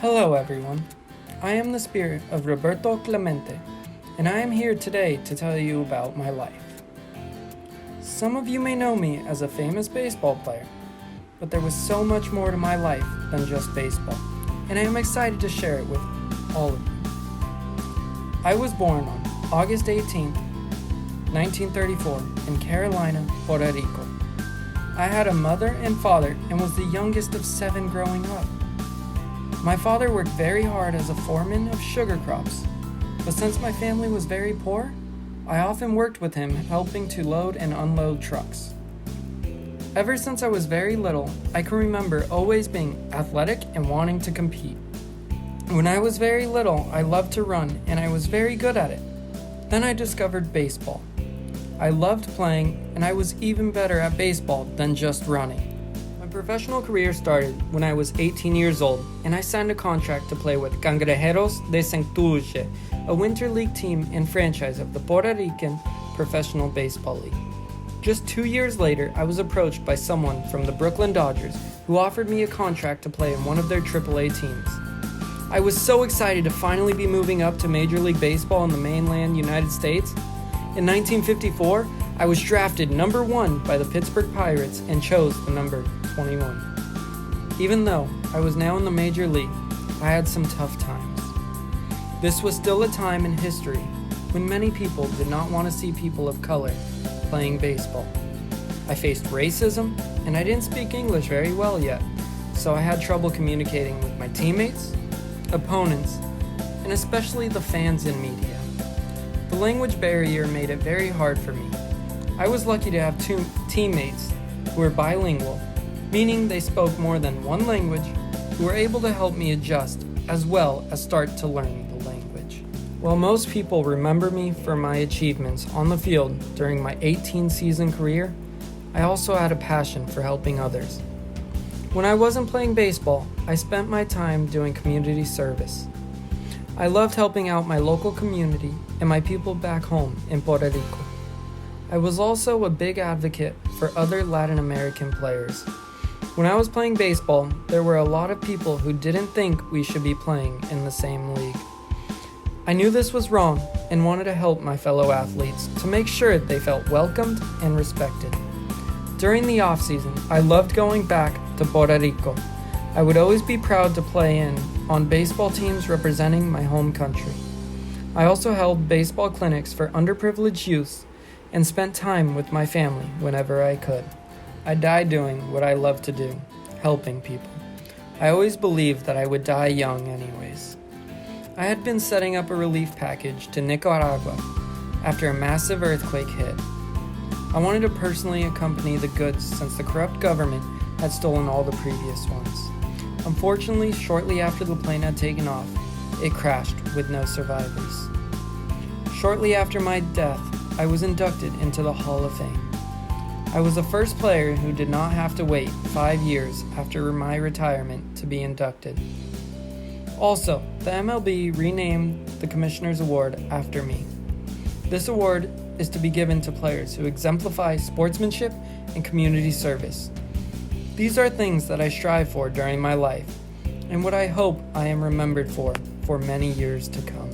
Hello everyone, I am the spirit of Roberto Clemente, and I am here today to tell you about my life. Some of you may know me as a famous baseball player, but there was so much more to my life than just baseball, and I am excited to share it with all of you. I was born on August 18, 1934 in Carolina, Puerto Rico. I had a mother and father and was the youngest of 7 growing up. My father worked very hard as a foreman of sugar crops, but since my family was very poor, I often worked with him helping to load and unload trucks. Ever since I was very little, I can remember always being athletic and wanting to compete. When I was very little, I loved to run and I was very good at it. Then I discovered baseball. I loved playing and I was even better at baseball than just running. My professional career started when I was 18 years old and I signed a contract to play with Cangrejeros de Santurce, a winter league team and franchise of the Puerto Rican Professional Baseball League. Just 2 years later, I was approached by someone from the Brooklyn Dodgers who offered me a contract to play in one of their AAA teams. I was so excited to finally be moving up to Major League Baseball in the mainland United States. In 1954, I was drafted number 1 by the Pittsburgh Pirates and chose the number 21. Even though I was now in the Major League, I had some tough times. This was still a time in history when many people did not want to see people of color playing baseball. I faced racism, and I didn't speak English very well yet, so I had trouble communicating with my teammates, opponents, and especially the fans and media. The language barrier made it very hard for me. I was lucky to have 2 teammates who were bilingual, meaning they spoke more than one language, who were able to help me adjust as well as start to learn the language. While most people remember me for my achievements on the field during my 18-season career, I also had a passion for helping others. When I wasn't playing baseball, I spent my time doing community service. I loved helping out my local community and my people back home in Puerto Rico. I was also a big advocate for other Latin American players. When I was playing baseball, there were a lot of people who didn't think we should be playing in the same league. I knew this was wrong and wanted to help my fellow athletes to make sure they felt welcomed and respected. During the off-season, I loved going back to Puerto Rico. I would always be proud to play on baseball teams representing my home country. I also held baseball clinics for underprivileged youth and spent time with my family whenever I could. I died doing what I love to do, helping people. I always believed that I would die young anyways. I had been setting up a relief package to Nicaragua after a massive earthquake hit. I wanted to personally accompany the goods since the corrupt government had stolen all the previous ones. Unfortunately, shortly after the plane had taken off, it crashed with no survivors. Shortly after my death, I was inducted into the Hall of Fame. I was the first player who did not have to wait 5 years after my retirement to be inducted. Also, the MLB renamed the Commissioner's Award after me. This award is to be given to players who exemplify sportsmanship and community service. These are things that I strive for during my life, and what I hope I am remembered for many years to come.